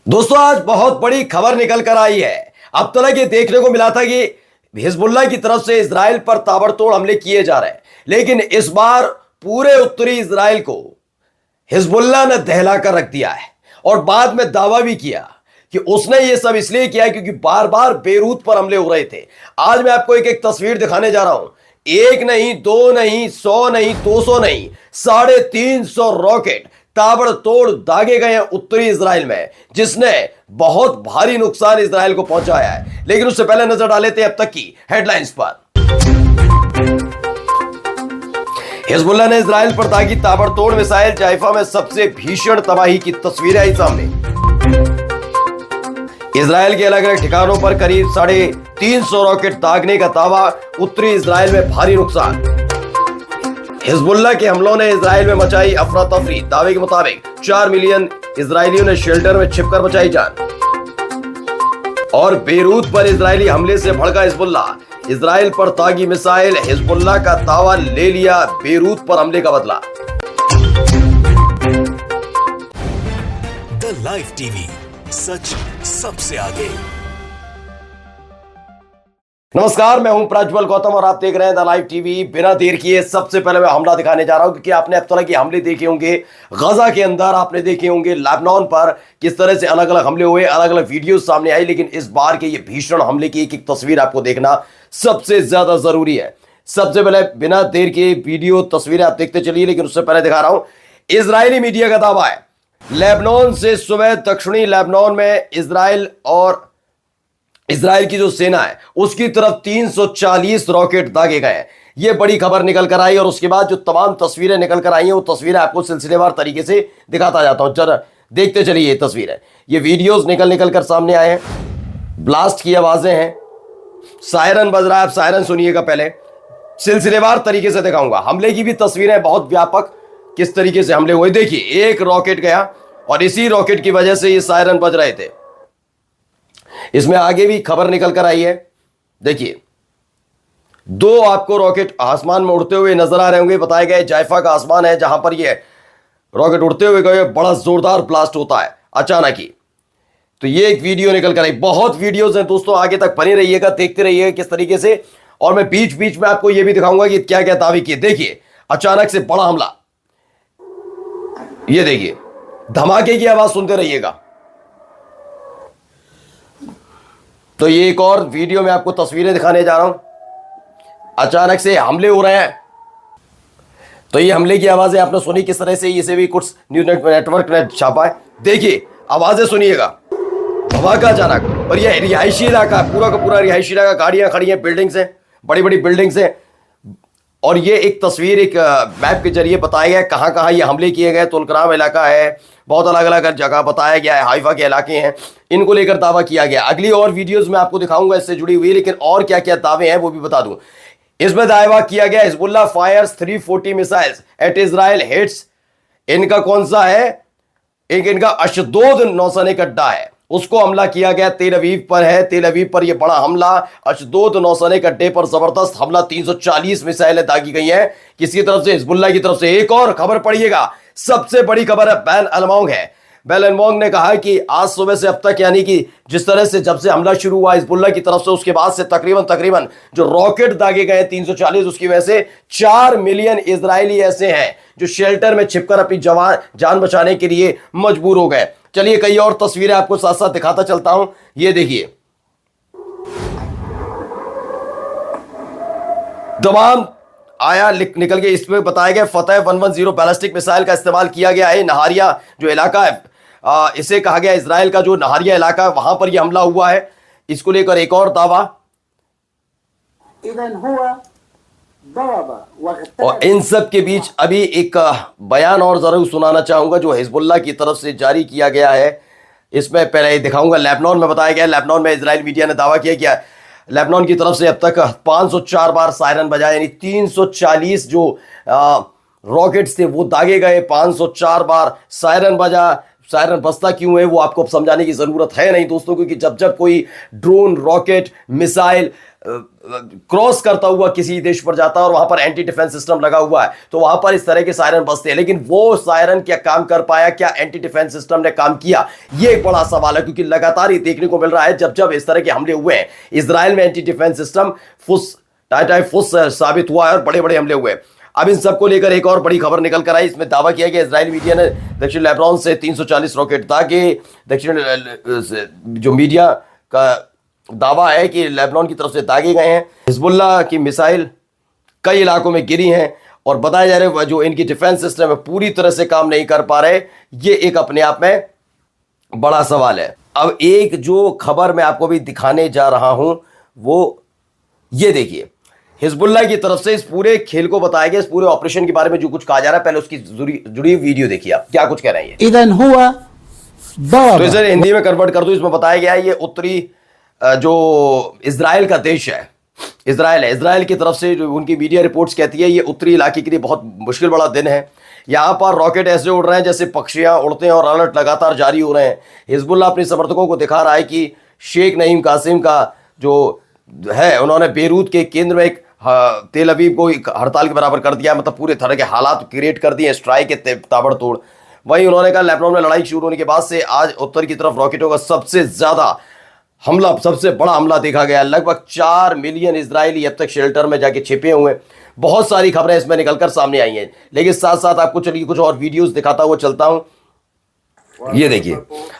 दोस्तों आज बहुत बड़ी खबर निकल कर आई है। अब तक ये देखने को मिला था कि हिजबुल्लाह की तरफ से इजराइल पर ताबड़तोड़ हमले किए जा रहे हैं, लेकिन इस बार पूरे उत्तरी इजराइल को हिजबुल्लाह ने दहला कर रख दिया है और बाद में दावा भी किया कि उसने ये सब इसलिए किया क्योंकि बार बार बेरूत पर हमले हो रहे थे। आज मैं आपको एक एक तस्वीर दिखाने जा रहा हूं। एक नहीं, दो नहीं, 100 नहीं, 200 नहीं, 350 रॉकेट ताबड़तोड़ दागे गए हैं उत्तरी इजराइल में, जिसने बहुत भारी नुकसान इजराइल को पहुंचाया है। लेकिन उससे पहले नजर डाल लेते हैं अब तक की हेडलाइंस पर। हिजबुल्लाह ने इजराइल पर दागी ताबड़तोड़ मिसाइल, जाइफा में सबसे भीषण तबाही की तस्वीरें आई सामने। इजराइल के अलग अलग ठिकानों पर करीब 350 रॉकेट दागने का दावा, उत्तरी इजराइल में भारी नुकसान। हिजबुल्लाह के हमलों ने इजराइल में मचाई अफरा तफरी, दावे के मुताबिक 4 मिलियन इजरायलियों ने शेल्टर में छिपकर बचाई जान। और बेरूत पर इजरायली हमले से भड़का हिजबुल्लाह, इजराइल पर दागी मिसाइल, हिजबुल्लाह का दावा ले लिया बेरूत पर हमले का बदला। द लाइव टीवी, सच सबसे आगे। नमस्कार, मैं हूं प्रज्वल गौतम और आप देख रहे हैं द लाइव टीवी। बिना देर किए सबसे पहले मैं हमला दिखाने जा रहा हूं, क्योंकि आपने अब तरह के हमले देखे होंगे गजा के अंदर, आपने देखे होंगे लेबनान पर किस तरह से अलग अलग हमले हुए, अलग अलग वीडियो सामने आई। लेकिन इस बार के ये भीषण हमले की एक एक तस्वीर आपको देखना सबसे ज्यादा जरूरी है। सबसे पहले बिना देर के वीडियो तस्वीरें आप देखते चलिए, लेकिन उससे पहले दिखा रहा हूं इजरायली मीडिया का दावा है लेबनान से सुबह दक्षिणी लेबनान में इजराइल की जो सेना है उसकी तरफ 340 रॉकेट दागे गए हैं। यह बड़ी खबर निकल कर आई और उसके बाद जो तमाम तस्वीरें निकल कर आई हैं वो तस्वीरें आपको सिलसिलेवार तरीके से दिखाता जाता हूं। जरा देखते चलिए ये तस्वीरें, ये वीडियोस निकल कर सामने आए हैं, ब्लास्ट की आवाजें हैं, सायरन बज रहा है। आप सायरन सुनिएगा, पहले सिलसिलेवार तरीके से दिखाऊंगा। हमले की भी तस्वीरें बहुत व्यापक, किस तरीके से हमले हुए। देखिए, एक रॉकेट गया और इसी रॉकेट की वजह से ये सायरन बज रहे थे। इसमें आगे भी खबर निकल कर आई है। देखिए, 2 आपको रॉकेट आसमान में उड़ते हुए नजर आ रहे होंगे। बताया गया जाइफा का आसमान है जहां पर ये रॉकेट उड़ते हुए गए, बड़ा जोरदार ब्लास्ट होता है अचानक ही। तो ये एक वीडियो निकल कर आई। बहुत वीडियोस हैं दोस्तों, आगे तक बने रहिएगा, देखते रहिएगा किस तरीके से। और मैं बीच बीच में आपको यह भी दिखाऊंगा कि क्या क्या दावे किए। देखिए, अचानक से बड़ा हमला, ये देखिए, धमाके की आवाज सुनते रहिएगा। तो ये एक और वीडियो में आपको तस्वीरें दिखाने जा रहा हूं, अचानक से हमले हो रहे हैं। तो ये हमले की आवाजें आपने सुनी किस तरह से, इसे भी कुछ न्यूज नेटवर्क ने छापा है। देखिए, आवाजें सुनिएगा, धमाका अचानक। और ये रिहायशी इलाका, पूरा का पूरा रिहायशी इलाका, गाड़ियां खड़ी हैं, बिल्डिंग्स हैं, बड़ी बड़ी बिल्डिंग्स हैं। और ये एक तस्वीर, एक मैप के जरिए बताया गया कहां कहां ये हमले किए गए। तुलकराम इलाका है, बहुत अलग अलग जगह बताया गया है, हाइफा के इलाके हैं, इनको लेकर दावा किया गया। अगली और वीडियोस में आपको दिखाऊंगा इससे जुड़ी हुई, लेकिन और क्या क्या दावे हैं वो भी बता दूं। इसमें दावा किया गया Hezbollah fires 340 missiles at Israel hits. इनका कौन सा है? एक इनका अशदोद नौसैनिक अड्डा है, उसको हमला किया गया। तेल अवीव पर है, तेल अवीव पर यह बड़ा हमला, अशदोद नौसैनिक अड्डे पर जबरदस्त हमला, 340 मिसाइलें दागी गई हैं किसकी तरफ से? हिजबुल्लाह की तरफ से। एक और खबर पढ़िएगा, सबसे बड़ी खबर है बैन अलमौंग है। बैन अलमौंग ने कहा कि आज सुबह से अब तक, यानी कि जिस तरह से जब से हमला शुरू हुआ हिजबुल्लाह की तरफ से, उसके बाद से तकरीबन जो रॉकेट दागे गए 340, उसकी वजह से 4 मिलियन इजरायली ऐसे हैं जो शेल्टर में छिपकर अपनी जान बचाने के लिए मजबूर हो गए। चलिए कई और तस्वीरें आपको साथ साथ दिखाता चलता हूं। ये देखिए, तमाम आया निकल के। इसमें बताया गया फतेह 110 बैलिस्टिक मिसाइल का इस्तेमाल किया गया है। नहारिया जो इलाका है, इसे कहा गया इजराइल का जो नहारिया इलाका, वहां पर यह हमला हुआ है। इसको लेकर एक और दावा। और इन सब के बीच अभी एक बयान और जरूर सुनाना चाहूंगा जो हिजबुल्लाह की तरफ से जारी किया गया है। इसमें पहले दिखाऊंगा, लेबनान में बताया गया, लेबनान में इजराइल मीडिया ने दावा किया कि लेबनान की तरफ से अब तक 504 बार सायरन बजाए, यानी 340 जो रॉकेट्स थे वो दागे गए, 504 बार सायरन बजा, सायरन बजता क्यों है वो आपको अब समझाने की जरूरत है नहीं दोस्तों, क्योंकि जब जब कोई ड्रोन, रॉकेट, मिसाइल क्रॉस करता हुआ किसी देश पर जाता है और वहां पर एंटी डिफेंस सिस्टम लगा हुआ है तो वहां पर इस तरह के सायरन बजते हैं। लेकिन वो सायरन क्या काम कर पाया, क्या एंटी डिफेंस सिस्टम ने काम किया, ये एक बड़ा सवाल है, क्योंकि लगातार ये देखने को मिल रहा है जब जब इस तरह के हमले हुए हैं इजराइल में एंटी डिफेंस सिस्टम फुस साबित हुआ है और बड़े बड़े हमले हुए। अब इन सबको लेकर एक और बड़ी खबर निकल कर आई। इसमें दावा किया गया इजरायली मीडिया ने दक्षिण लेबनान से 340 रॉकेट दागे। दक्षिण जो मीडिया का दावा है कि लेबनान की तरफ से दागे गए हैं। हिजबुल्लाह की मिसाइल कई इलाकों में गिरी हैं और बताया जा रहा है जो इनकी डिफेंस सिस्टम है पूरी तरह से काम नहीं कर पा रहे। ये एक अपने आप में बड़ा सवाल है। अब एक जो खबर मैं आपको भी दिखाने जा रहा हूं वो ये देखिए, हिजबुल्लाह की तरफ से इस पूरे खेल को बताया गया, इस पूरे ऑपरेशन के बारे में जो कुछ कहा जा रहा है, पहले उसकी जुड़ी वीडियो देखिए आप क्या कुछ कह रहे हैं। इदन हुआ तो इसे हिंदी में कन्वर्ट कर दूं, इसमें बताया गया है ये उत्तरी जो इजराइल का देश है, इजराइल है, इजराइल की तरफ से जो उनकी मीडिया रिपोर्ट्स कहती है ये उत्तरी इलाके के लिए बहुत मुश्किल बड़ा दिन है। यहां पर रॉकेट ऐसे उड़ रहे हैं जैसे पक्षियां उड़ते हैं और अलर्ट लगातार जारी हो रहे हैं। हिजबुल्लाह अपने समर्थकों को दिखा रहा है कि शेख नईम कासिम का जो है उन्होंने बेरूत के केंद्र में एक तेल अवीव को एक हड़ताल के बराबर कर दिया, मतलब पूरे तरह के हालात क्रिएट कर दिए, स्ट्राइक के ताबड़तोड़। वहीं उन्होंने कहा लेबनान में लड़ाई शुरू होने के बाद से आज उत्तर की तरफ रॉकेटों का सबसे ज्यादा हमला, सबसे बड़ा हमला देखा गया। लगभग 4 मिलियन इजरायली अब तक शेल्टर में जाके छिपे हुए। बहुत सारी खबरें इसमें निकलकर सामने आई हैं, लेकिन साथ साथ आपको चलिए कुछ और वीडियोस दिखाता हुआ चलता हूं। ये देखिए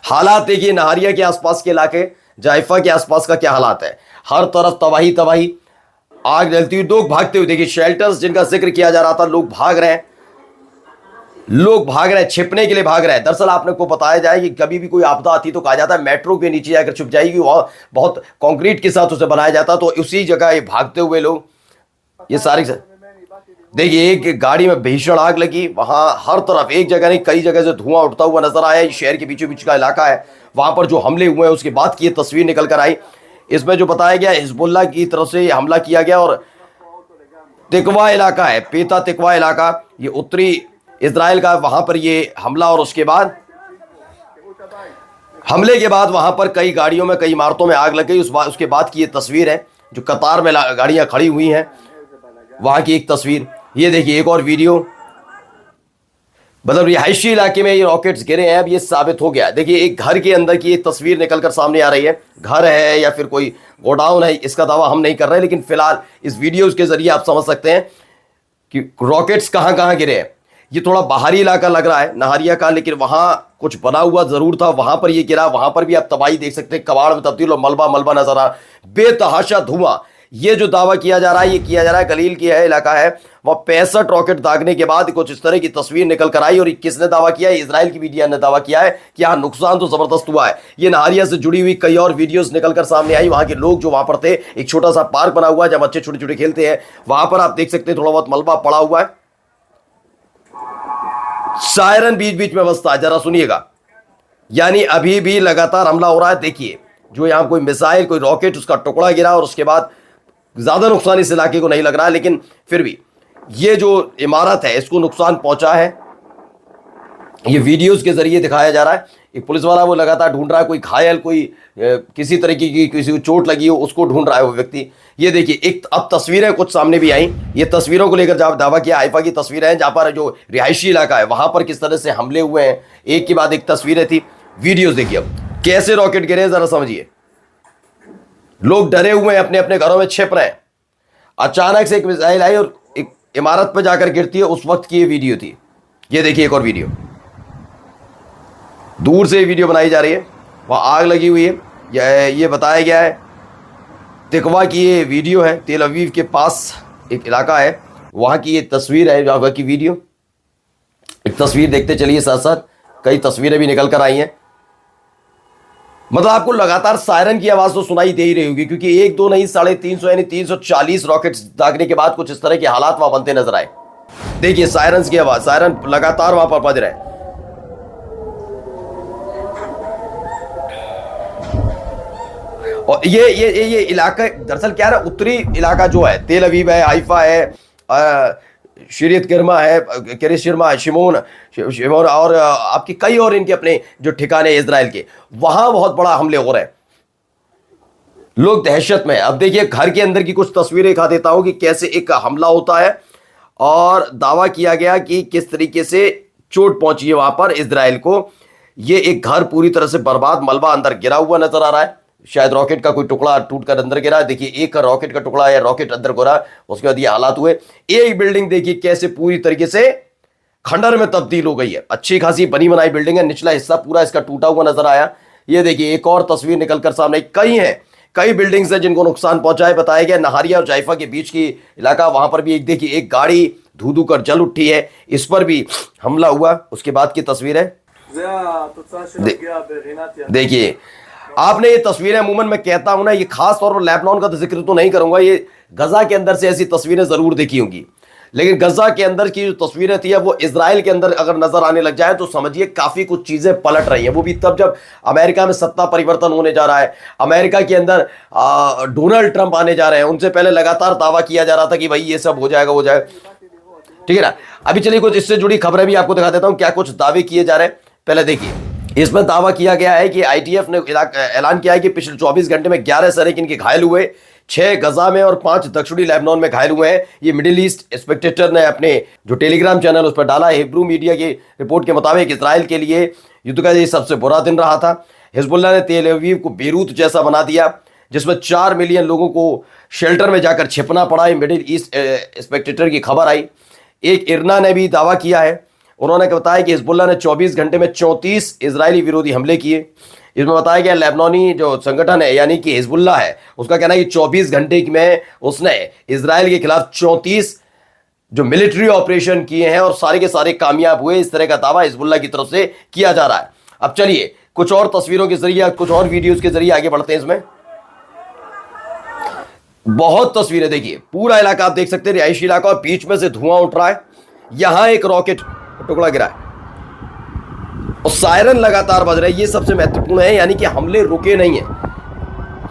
हालात, देखिए नहारिया के आसपास के इलाके, जाइफा के आसपास का क्या हालात है। हर तरफ तबाही तबाही, आग जलती हुई, लोग भागते हुए। देखिए शेल्टर्स जिनका जिक्र किया जा रहा था, लोग भाग रहे हैं, लोग भाग रहे हैं, छिपने के लिए भाग रहे हैं। दरअसल आपने को बताया जाए कि कभी भी कोई आपदा आती तो कहा जाता है मेट्रो के नीचे जाकर छुप जाएगी, वहां बहुत कंक्रीट के साथ उसे बनाया जाता, तो उसी जगह ये भागते हुए लोग ये सारी। देखिए एक गाड़ी में भीषण आग लगी, वहां हर तरफ एक जगह नहीं कई जगह से धुआं उठता हुआ नजर आया। शहर के बीचों बीच का इलाका है, वहां पर जो हमले हुए हैं उसके बाद की ये तस्वीर निकल कर आई। इसमें जो बताया गया हिजबुल्लाह की तरफ से हमला किया गया और तिकवा इलाका है, पेता तिकवा इलाका, ये उत्तरी इजराइल का, वहां पर ये हमला। और उसके बाद हमले के बाद वहां पर कई गाड़ियों में, कई इमारतों में आग लग गई। उसके बाद की ये तस्वीर है जो कतार में गाड़ियां खड़ी हुई हैं, वहां की एक तस्वीर। ये देखिए एक और वीडियो, मतलब रिहायशी इलाके में ये रॉकेट्स गिरे हैं। अब ये साबित हो गया। देखिए एक घर के अंदर की एक तस्वीर निकलकर सामने आ रही है। घर है या फिर कोई गोडाउन है, इसका दावा हम नहीं कर रहे, लेकिन फिलहाल इस वीडियो के जरिए आप समझ सकते हैं कि रॉकेट्स कहां कहां गिरे हैं। ये थोड़ा बाहरी इलाका लग रहा है नहारिया का, लेकिन वहां कुछ बना हुआ जरूर था, वहां पर ये गिरा। वहां पर भी आप तबाही देख सकते हैं, कबाड़ में तब्दील और मलबा मलबा नजर आ, बेतहाशा धुआं। ये जो दावा किया जा रहा है, ये किया जा रहा है गलील की है इलाका है, वह 65 रॉकेट दागने के बाद कुछ इस तरह की तस्वीर निकल कर आई। और किसने दावा किया है? इजराइल की मीडिया ने दावा किया है कि यहाँ नुकसान तो जबरदस्त हुआ है। ये नहारिया से जुड़ी हुई कई और वीडियोस निकलकर सामने आई। वहां के लोग जो वहां पर थे, एक छोटा सा पार्क बना हुआ है जहां बच्चे छोटे छोटे खेलते हैं, वहां पर आप देख सकते हैं थोड़ा बहुत मलबा पड़ा हुआ है। सायरन बीच बीच में बजता है, जरा सुनिएगा। यानी अभी भी लगातार हमला हो रहा है। देखिए जो यहां कोई मिसाइल, कोई रॉकेट, उसका टुकड़ा गिरा और उसके बाद ज्यादा नुकसान इस इलाके को नहीं लग रहा है, लेकिन फिर भी ये जो इमारत है इसको नुकसान पहुंचा है। ये वीडियोस के जरिए दिखाया जा रहा है। एक पुलिस वाला वो लगातार ढूंढ रहा है, कोई घायल, कोई किसी तरीके की किसी को चोट लगी हो उसको ढूंढ रहा है वो व्यक्ति। ये देखिए एक अब तस्वीरें कुछ सामने भी आई। ये तस्वीरों को लेकर जब दावा किया, हाइफा की तस्वीरें हैं जहां पर जो रिहायशी इलाका है वहां पर किस तरह से हमले हुए हैं, एक के बाद एक तस्वीरें थी। वीडियोस देखिए अब कैसे रॉकेट गिरे, जरा समझिए। लोग डरे हुए हैं, अपने अपने घरों में छिप रहे हैं। अचानक से एक मिसाइल आई और एक इमारत पर जाकर गिरती है, उस वक्त की ये वीडियो थी। ये देखिए एक और वीडियो, दूर से वीडियो बनाई जा रही है, वहां आग लगी हुई है। ये बताया गया है तिकवा की ये वीडियो है, तेल अवीव के पास एक इलाका है, वहां की ये तस्वीर है, वहां की वीडियो। एक तस्वीर देखते चलिए, साथ साथ कई तस्वीरें भी निकल कर आई हैं। मतलब आपको लगातार सायरन की आवाज तो सुनाई दे ही रही होगी, क्योंकि एक दो नहीं 350 यानी 340 रॉकेट्स दागने के बाद कुछ इस तरह के हालात वहां बनते नजर आए। देखिए सायरन की आवाज, सायरन लगातार वहां पर बज रहे हैं। और ये इलाका दरअसल क्या है, उत्तरी इलाका जो है, तेल अवीव है, हाइफा है, शरीयत किरमा है, किरिश शर्मा है, शिमोन और आपकी कई और इनके अपने जो ठिकाने इजराइल के, वहां बहुत बड़ा हमले हो रहे हैं, लोग दहशत में। अब देखिए घर के अंदर की कुछ तस्वीरें दिखा देता हूं कि कैसे एक हमला होता है और दावा किया गया कि किस तरीके से चोट पहुंची है वहां पर इजराइल को। ये एक घर पूरी तरह से बर्बाद, मलबा अंदर गिरा हुआ नजर आ रहा है, शायद रॉकेट का कोई टुकड़ा टूटकर अंदर गिरा है। देखिए एक रॉकेट का टुकड़ा या रॉकेट अंदर गिरा, उसके बाद ये हालात हुए। एक बिल्डिंग देखिए कैसे पूरी तरीके से खंडर में तब्दील हो गई है, अच्छी खासी बनी बनाई बिल्डिंग है, निचला हिस्सा पूरा इसका टूटा हुआ नजर आया। ये देखिए एक और तस्वीर निकलकर सामने, कई हैं, कई बिल्डिंग्स हैं जिनको नुकसान पहुंचा है। बताया गया नहारिया और जायफा के बीच की इलाका, वहां पर भी एक देखिए एक गाड़ी धू धू कर जल उठी है, इस पर भी हमला हुआ। उसके बाद की तस्वीर है, देखिए आपने ये तस्वीरें, अमूमन मैं कहता हूं ना, ये खास तौर पर लेबनान का तो जिक्र तो नहीं करूंगा, ये गजा के अंदर से ऐसी तस्वीरें जरूर देखी होंगी, लेकिन गजा के अंदर की जो तस्वीरें थी वो इजराइल के अंदर अगर नजर आने लग जाए तो समझिए काफी कुछ चीजें पलट रही हैं। वो भी तब जब अमेरिका में सत्ता परिवर्तन होने जा रहा है, अमेरिका के अंदर डोनाल्ड ट्रंप आने जा रहे हैं। उनसे पहले लगातार दावा किया जा रहा था कि भाई ये सब हो जाएगा, हो जाएगा, ठीक है ना। अभी चलिए कुछ इससे जुड़ी खबरें भी आपको दिखा देता हूं, क्या कुछ दावे किए जा रहे हैं। पहले देखिए, इसमें दावा किया गया है कि आईटीएफ ने ऐलान किया है कि पिछले 24 घंटे में 11 सैनिक इनके घायल हुए, 6 गजा में और 5 दक्षिणी लेबनान में घायल हुए हैं। ये मिडिल ईस्ट स्पेक्टेटर ने अपने जो टेलीग्राम चैनल उस पर डाला है। हिब्रू मीडिया की रिपोर्ट के मुताबिक इसराइल के लिए युद्ध का ये सबसे बुरा दिन रहा था। हिजबुल्लाह ने तेल अवीव को बेरूत जैसा बना दिया, जिसमें 4 मिलियन लोगों को शेल्टर में जाकर छिपना पड़ा। मिडिल ईस्ट स्पेक्टेटर की खबर आई। एक इरना ने भी दावा किया है, उन्होंने बताया कि हिजबुल्लाह ने 24 घंटे में 34 इजरायली विरोधी हमले किए। इसमें बताया गया लेबनानी जो संगठन है यानी कि हिजबुल्लाह है, उसका कहना है कि 24 घंटे में उसने इजराइल के खिलाफ 34 जो मिलिट्री ऑपरेशन किए हैं और सारे के सारे कामयाब हुए। इस तरह का दावा हिजबुल्लाह की तरफ से किया जा रहा है। अब चलिए कुछ और तस्वीरों के जरिए, कुछ और वीडियोस के जरिए आगे बढ़ते हैं। इसमें बहुत तस्वीरें देखिए, पूरा इलाका आप देख सकते हैं, रिहायशी इलाका, और बीच में से धुआं उठ रहा है। यहां एक रॉकेट टुकड़ा गिरा है और सायरन लगातार बज रहे हैं। ये सबसे महत्वपूर्ण है, यानी कि हमले रुके नहीं है।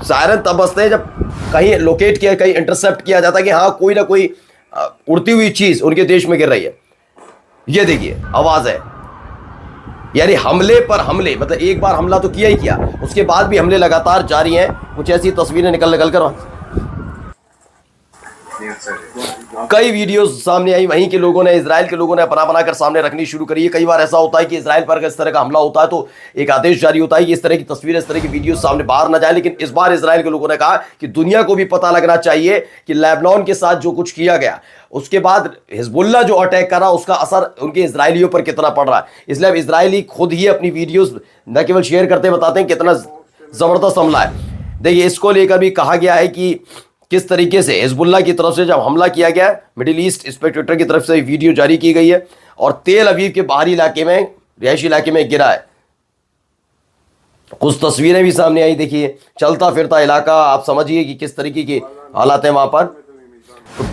सायरन तब बजते हैं जब कहीं लोकेट किया, कहीं इंटरसेप्ट किया जाता है कि हाँ कोई ना कोई उड़ती हुई चीज उनके देश में गिर रही है। ये देखिए आवाज है, यानी हमले पर हमले, मतलब एक बार हमला तो किया ही किया, उसके बाद भी हमले लगातार जारी हैं। कुछ ऐसी तस्वीरें निकल कर कई वीडियोस सामने आई, वहीं के लोगों ने, इजराइल के लोगों ने बना बनाकर सामने रखनी शुरू करी है। कई बार ऐसा होता है कि इजराइल पर इस तरह का हमला होता है तो एक आदेश जारी होता है कि इस तरह की तस्वीरें, इस तरह की वीडियो सामने बाहर ना जाए। लेकिन इस बार इजराइल के लोगों ने कहा कि दुनिया को भी पता लगना चाहिए कि लेबनान के साथ जो कुछ किया गया, उसके बाद हिजबुल्लाह जो अटैक करा, उसका असर उनके इजरायलियों पर कितना पड़ रहा है। इसलिए अब इजरायली खुद ही अपनी वीडियोज न केवल शेयर करते बताते हैं कितना जबरदस्त हमला है। देखिए इसको लेकर भी कहा गया है कि किस तरीके से हिजबुल्लाह की तरफ से जब हमला किया गया, मिडिल ईस्ट स्पेक्टेटर की तरफ से वीडियो जारी की गई है और तेल अवीव के बाहरी इलाके में, रिहायशी इलाके में गिरा है। कुछ तस्वीरें भी सामने आई, देखिए चलता फिरता इलाका, आप समझिए कि किस तरीके की हालात है वहां पर। तो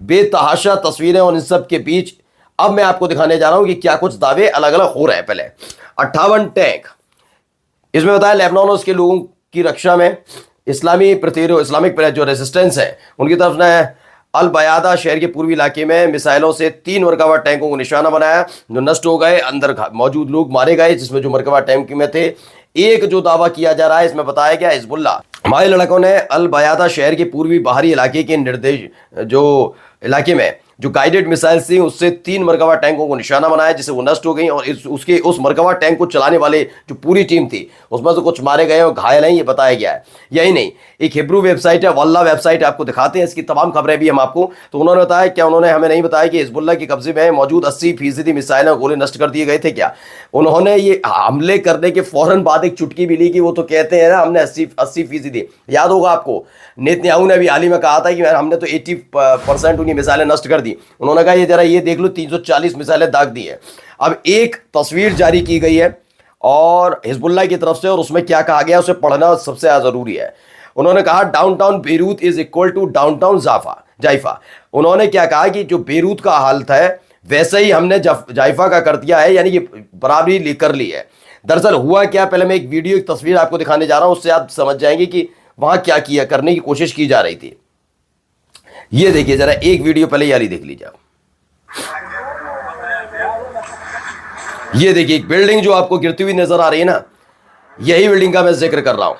बेतहाशा तस्वीरें, और इन सब के बीच अब मैं आपको दिखाने जा रहा हूं कि क्या कुछ दावे अलग अलग हो रहे हैं। पहले 58 टैंक, इसमें बताया लेबनान और उसके लोगों की रक्षा में इस्लामिक जो रेजिस्टेंस है उनकी तरफ ने अल बयादा शहर के पूर्वी इलाके में मिसाइलों से 3 मरकबा टैंकों को निशाना बनाया जो नष्ट हो गए, अंदर मौजूद लोग मारे गए, जिसमें जो मरकबा टैंक में थे। एक जो दावा किया जा रहा है, इसमें बताया गया हिजबुल्लाह, हमारे लड़कों ने अल बयादा शहर के पूर्वी बाहरी इलाके के निर्देश जो इलाके में जो गाइडेड मिसाइल थी उससे 3 मरकबा टैंकों को निशाना बनाया, जिससे वो नष्ट हो गई। और उस मरकबा टैंक को चलाने वाले जो पूरी टीम थी उसमें से कुछ मारे गए और घायल हैं, ये बताया गया है। यही नहीं, एक हिब्रू वेबसाइट है, वल्ला वेबसाइट, आपको दिखाते हैं इसकी तमाम खबरें भी हम आपको। तो उन्होंने बताया, क्या उन्होंने हमें नहीं बताया कि हिजबुल्लाह के कब्जे में मौजूद 80% मिसाइल और गोले नष्ट कर दिए गए थे क्या? उन्होंने ये हमले करने के फौरन बाद एक चुटकी भी ली कि वो तो कहते हैं ना हमने 80% याद होगा आपको, नेतन्याहू ने भी हाल ही में कहा था कि हमने तो 80% उनकी मिसाइलें नष्ट कर दी। उन्होंने कहा ये जरा ये देख लो, 340 मिसाइलें दाग दी है। अब एक तस्वीर जारी की गई है और हिजबुल्लाह की तरफ से, और उसमें क्या कहा गया उसे पढ़ना सबसे ज्यादा जरूरी है। उन्होंने कहा downtown Beirut is equal to downtown Haifa. उन्होंने क्या कहा कि जो बेरूत का हालत है वैसे ही हमने जाइफा का कर दिया है, यानी कि बराबरी कर ली है। दरअसल हुआ क्या, पहले मैं एक वीडियो, एक तस्वीर आपको दिखाने जा रहा हूं, उससे आप समझ जाएंगे कि वहां क्या किया, करने की कोशिश की जा रही थी। ये देखिए जरा एक वीडियो पहले वाली देख लीजिए आप। ये देखिए एक बिल्डिंग जो आपको गिरती हुई नजर आ रही है ना, यही बिल्डिंग का मैं जिक्र कर रहा हूं।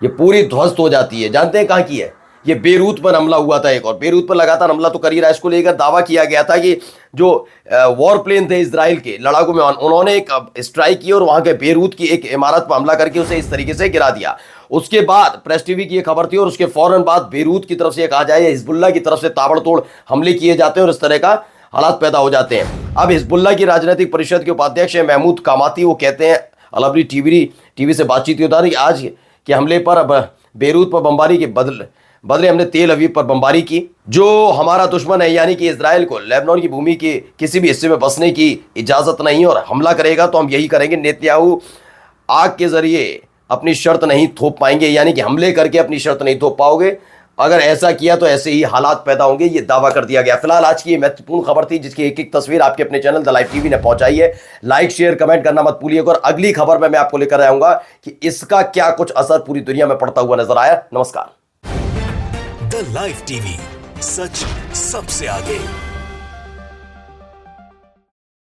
ये पूरी ध्वस्त हो जाती है। जानते हैं कहां की है? ये बेरूत पर हमला हुआ था एक, और बेरूत पर लगातार हमला तो कर ही रहा है। इसको लेकर दावा किया गया था कि जो वॉर प्लेन थे इजराइल के लड़ाकू में, उन्होंने एक स्ट्राइक की और वहां के बेरूत की एक इमारत पर हमला करके उसे इस तरीके से गिरा दिया। उसके बाद प्रेस टीवी की यह खबर थी और उसके फौरन बाद बेरूत की तरफ से कहा जाए हिजबुल्लाह की तरफ से ताबड़तोड़ हमले किए जाते हैं और इस तरह का हालात पैदा हो जाते हैं। अब हिजबुल्लाह की राजनीतिक परिषद के उपाध्यक्ष है महमूद कामाती, वो कहते हैं अल अरबी टीवी से बातचीत होता रही आज के हमले पर अब बेरूत पर बमबारी के बदले हमने तेल अवीव पर बमबारी की। जो हमारा दुश्मन है यानी कि इजराइल को लेबनान की भूमि के किसी भी हिस्से में बसने की इजाजत नहीं, और हमला करेगा तो हम यही करेंगे। नेतन्याहू आग के जरिए अपनी शर्त नहीं थोप पाएंगे, यानी कि हमले करके अपनी शर्त नहीं थोप पाओगे। अगर ऐसा किया तो ऐसे ही हालात पैदा होंगे, ये दावा कर दिया गया। फिलहाल आज की ये महत्वपूर्ण खबर थी जिसकी एक एक तस्वीर आपके अपने चैनल द लाइव टीवी ने पहुंचाई है। लाइक शेयर कमेंट करना मत भूलिएगा, और अगली खबर में मैं आपको लेकर आऊंगा कि इसका क्या कुछ असर पूरी दुनिया में पड़ता हुआ नजर आया। नमस्कार। द लाइव टीवी, सच सबसे आगे।